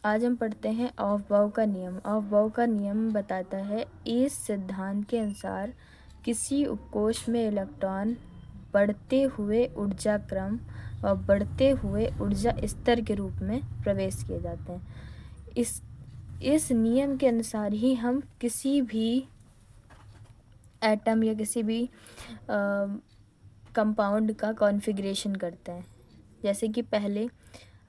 आज हम पढ़ते हैं ऑफ-बाउ का नियम। ऑफ-बाउ का नियम बताता है इस सिद्धांत के अनुसार किसी उपकोष में इलेक्ट्रॉन बढ़ते हुए ऊर्जा क्रम और बढ़ते हुए ऊर्जा स्तर के रूप में प्रवेश किए जाते हैं। इस नियम के अनुसार ही हम किसी भी एटम या किसी भी कंपाउंड का कॉन्फ़िगरेशन करते हैं। जैसे कि पहले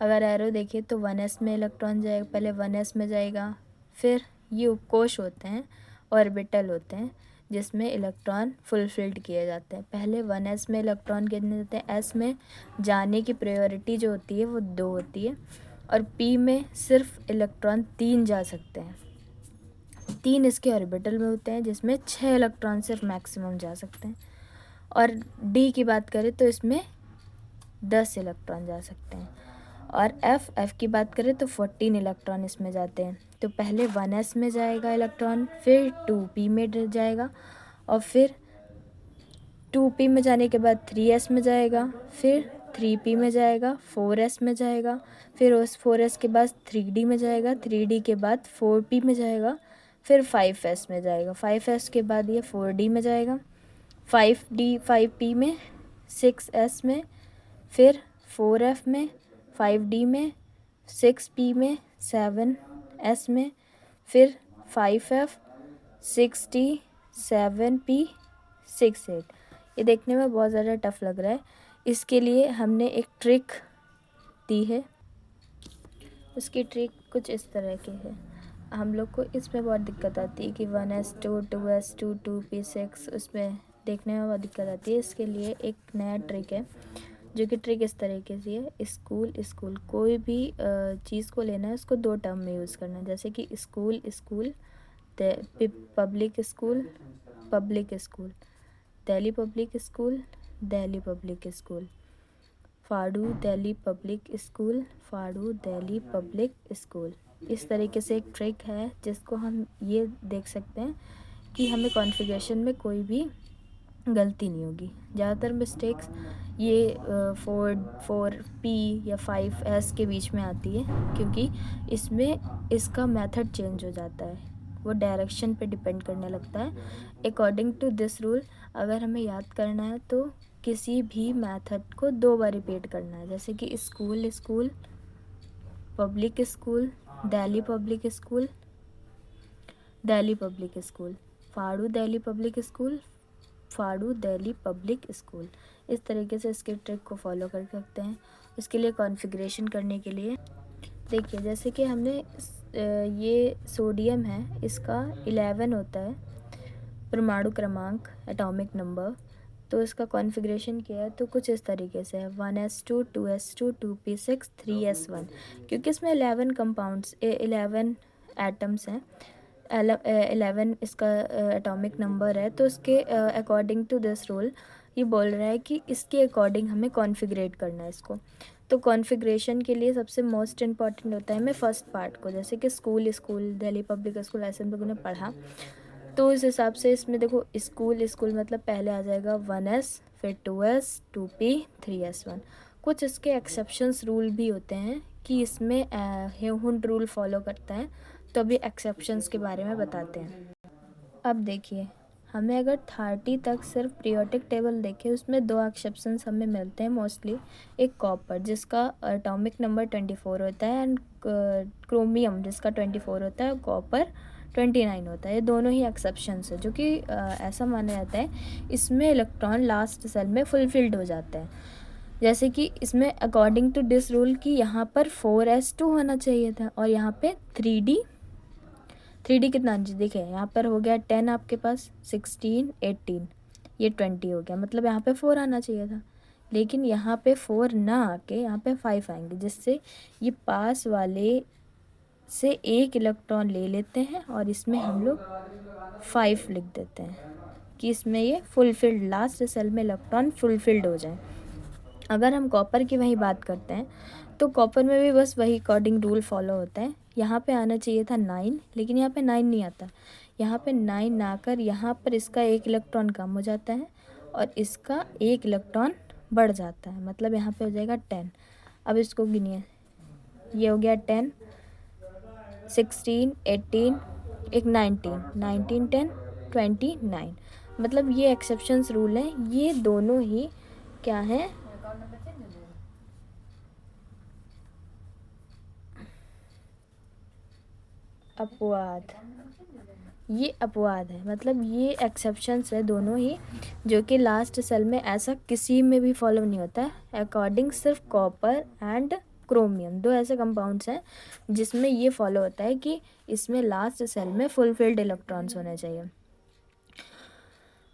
अगर एरो देखें तो 1s में इलेक्ट्रॉन जाएगा, पहले 1s में जाएगा, फिर ये उपकोष होते हैं, ऑर्बिटल होते हैं जिसमें इलेक्ट्रॉन फुलफिल्ड किए जाते हैं। पहले 1s में इलेक्ट्रॉन कितने जाते हैं, s में जाने की प्रायोरिटी जो होती है वो 2 होती है और p में सिर्फ इलेक्ट्रॉन 3 जा सकते हैं। 3 इसके ऑर्बिटल में होते हैं जिसमें 6 इलेक्ट्रॉन सिर्फ मैक्सिमम जा सकते हैं। और d की बात करें तो इसमें 10 इलेक्ट्रॉन जा सकते हैं। और f की बात करें तो 14 इलेक्ट्रॉन इसमें जाते हैं। तो पहले 1s में जाएगा इलेक्ट्रॉन, फिर 2p में जाएगा और फिर 2p में जाने के बाद 3s में जाएगा, फिर 3p में जाएगा, 4s में जाएगा, फिर उस 4s के बाद 3d में जाएगा, 3d के बाद 4p में जाएगा, फिर 5s में जाएगा, 5s के बाद ये 4d में जाएगा, 5p में, 6s में, फिर 4f में, 5d में, 6p में, 7s में, फिर 5f, 6d, 7p, 6, 8। ये देखने में बहुत ज़्यादा टफ लग रहा है। इसके लिए हमने एक ट्रिक दी है। उसकी ट्रिक कुछ इस तरह की है। हम लोग को इसमें बहुत दिक्कत आती है कि 1s2, 2s2, 2p6 उसमें देखने में बहुत दिक्कत आती है। इसके लिए एक नया ट्रिक है जो कि ट्रिक इस तरीके से है। स्कूल कोई भी चीज़ को लेना है उसको 2 टर्म में यूज़ करना है। जैसे कि school public school, Delhi public school, फाड़ू दिल्ली पब्लिक स्कूल। इस तरीके से एक ट्रिक है जिसको हम ये देख सकते हैं कि हमें कॉन्फ़िगरेशन में कोई भी गलती नहीं होगी। ज़्यादातर मिस्टेक्स ये 4p या 5s के बीच में आती है क्योंकि इसमें इसका मेथड चेंज हो जाता है, वो डायरेक्शन पे डिपेंड करने लगता है। अकॉर्डिंग टू दिस रूल अगर हमें याद करना है तो किसी भी मेथड को 2 बार रिपीट करना है। जैसे कि school, public school, Delhi public school, फाड़ू दिल्ली पब्लिक स्कूल। इस तरीके से इसके ट्रिक को फॉलो कर सकते हैं। इसके लिए कॉन्फ़िगरेशन करने के लिए देखिए, जैसे कि हमने ये सोडियम है, इसका 11 होता है परमाणु क्रमांक, एटॉमिक नंबर। तो इसका कॉन्फ़िगरेशन किया है तो कुछ इस तरीके से है 1s2, 2s2, 2p6, 3s1। क्योंकि इसमें 11 कंपाउंड्स 11 एटम्स हैं, 11 इसका एटॉमिक नंबर है। तो इसके अकॉर्डिंग टू दिस रूल ये बोल रहा है कि इसके अकॉर्डिंग हमें कॉन्फ़िगरेट करना है इसको। तो कॉन्फ़िगरेशन के लिए सबसे मोस्ट इम्पॉर्टेंट होता है हमें फर्स्ट पार्ट को, जैसे कि स्कूल दिल्ली पब्लिक स्कूल, ऐसे हम लोगों ने पढ़ा। तो इस हिसाब से इसमें देखो स्कूल मतलब पहले आ जाएगा 1s, फिर 2s, 2p, 3s1। कुछ इसके एक्सेप्शंस रूल भी होते हैं कि इसमें ह्यूहन रूल फॉलो करता है, तो अभी एक्सेप्शंस के बारे में बताते हैं। अब देखिए, हमें अगर 30 तक सिर्फ पीरियोडिक टेबल देखें उसमें 2 एक्सेप्शंस हमें मिलते हैं मोस्टली। एक कॉपर जिसका एटॉमिक नंबर 24 होता है एंड क्रोमियम जिसका 24 होता है, कॉपर 29 होता है। ये दोनों ही एक्सेप्शंस है जो कि ऐसा माना जाता है इसमें इलेक्ट्रॉन लास्ट सेल में फुलफिल्ड हो जाता है। जैसे कि इसमें अकॉर्डिंग टू दिस रूल कि यहाँ पर 4s2 होना चाहिए था और यहाँ पे 3d कितना देखिए, यहाँ पर हो गया 10 आपके पास, 16, 18, ये 20 हो गया, मतलब यहाँ पे 4 आना चाहिए था। लेकिन यहाँ पे 4 ना आके यहाँ पे 5 आएंगे, जिससे ये पास वाले से 1 इलेक्ट्रॉन ले लेते हैं और इसमें हम लोग 5 लिख देते हैं कि इसमें ये फुलफिल्ड, लास्ट सेल में इलेक्ट्रॉन फुलफिल्ड हो जाए। अगर हम कॉपर की वही बात करते हैं तो कॉपर में भी बस वही अकॉर्डिंग रूल फॉलो होता है। यहाँ पे आना चाहिए था 9, लेकिन यहाँ पे 9 नहीं आता। यहाँ पे 9 ना आकर यहाँ पर इसका 1 इलेक्ट्रॉन कम हो जाता है और इसका 1 इलेक्ट्रॉन बढ़ जाता है, मतलब यहाँ पे हो जाएगा 10। अब इसको गिनिए, ये हो गया 10, 16, 18, एक 19, 19, 10, 29। मतलब ये एक्सेप्शंस रूल हैं, ये दोनों ही क्या हैं, अपवाद। ये अपवाद है, मतलब ये एक्सेप्शंस है दोनों ही, जो कि लास्ट सेल में ऐसा किसी में भी फॉलो नहीं होता है। अकॉर्डिंग सिर्फ कॉपर एंड क्रोमियम, दो ऐसे कंपाउंड्स हैं जिसमें ये फॉलो होता है कि इसमें लास्ट सेल में फुलफिल्ड इलेक्ट्रॉन्स होने चाहिए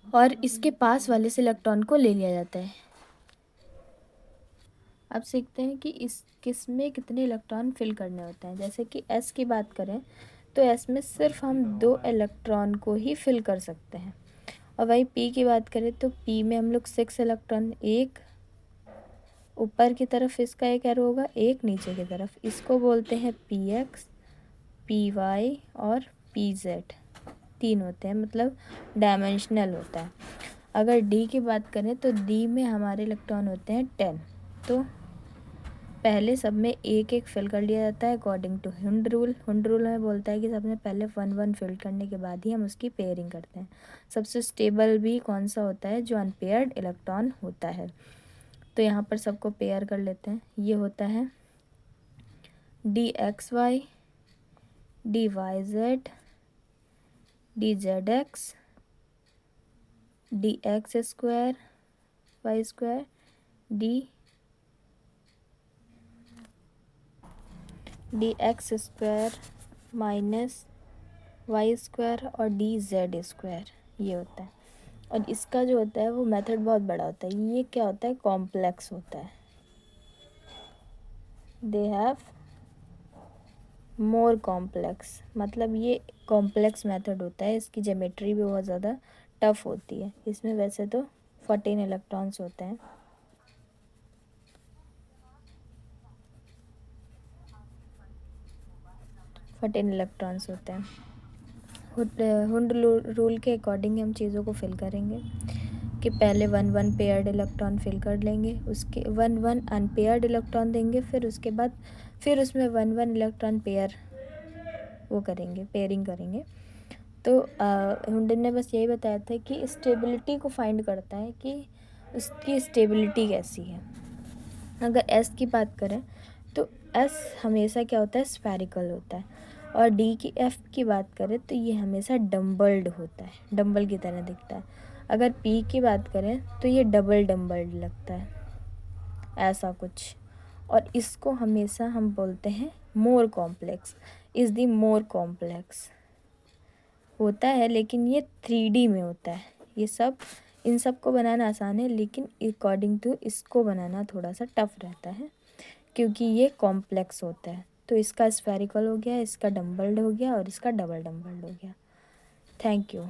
और इसके पास वाले से इलेक्ट्रॉन को ले लिया जाता है। अब सीखते हैं कि इस किस में कितने इलेक्ट्रॉन फिल करने होते हैं। जैसे कि एस की बात करें तो एस में सिर्फ हम 2 इलेक्ट्रॉन को ही फिल कर सकते हैं। और वही पी की बात करें तो पी में हम लोग 6 इलेक्ट्रॉन, एक ऊपर की तरफ इसका एक एरो होगा, एक नीचे की तरफ, इसको बोलते हैं पी एक्स, पी वाई और पी जेड। 3 होते हैं, मतलब डायमेंशनल होता है। अगर डी की बात करें तो डी में हमारे इलेक्ट्रॉन होते हैं 10। तो पहले सब में एक एक फिल कर लिया जाता है according to Hund rule. Hund rule में बोलता है कि सबने पहले 1 1 फिल करने के बाद ही हम उसकी पेयरिंग करते हैं। सबसे स्टेबल भी कौन सा होता है, जो अनपेयर्ड इलेक्ट्रॉन होता है। तो यहाँ पर सबको पेयर कर लेते हैं। ये होता है d x y, d y z, d z x, d x square y square, d x square minus y square और डी जेड स्क्वायर, ये होता है। और इसका जो होता है वो मेथड बहुत बड़ा होता है। ये क्या होता है, कॉम्प्लेक्स होता है। दे हैव मोर कॉम्प्लेक्स, मतलब ये कॉम्प्लेक्स मेथड होता है। इसकी ज्योमेट्री भी बहुत ज़्यादा टफ होती है। इसमें वैसे तो 14 इलेक्ट्रॉन्स होते हैं। हुंड रूल के अकॉर्डिंग हम चीज़ों को फिल करेंगे कि पहले 1 1 पेयर्ड इलेक्ट्रॉन फिल कर लेंगे, उसके 1 1 अनपेयर्ड इलेक्ट्रॉन देंगे, फिर उसके बाद फिर उसमें 1 1 इलेक्ट्रॉन पेयर वो करेंगे, पेयरिंग करेंगे। तो हुंड ने बस यही बताया था कि स्टेबिलिटी को फाइंड करता है कि उसकी स्टेबिलिटी कैसी है। अगर एस की बात करें तो एस हमेशा क्या होता है, स्फेरिकल होता है। और डी की एफ की बात करें तो ये हमेशा डम्बल्ड होता है, डम्बल की तरह दिखता है। अगर पी की बात करें तो ये डबल डम्बल्ड लगता है, ऐसा कुछ। और इसको हमेशा हम बोलते हैं more complex, is the more complex होता है। लेकिन ये 3D में होता है। ये सब, इन सब को बनाना आसान है, लेकिन अकॉर्डिंग टू इसको बनाना थोड़ा सा टफ रहता है क्योंकि ये कॉम्प्लेक्स होता है। तो इसका स्फेरिकल हो गया, इसका डम्बल्ड हो गया और इसका डबल डम्बल्ड हो गया। Thank you.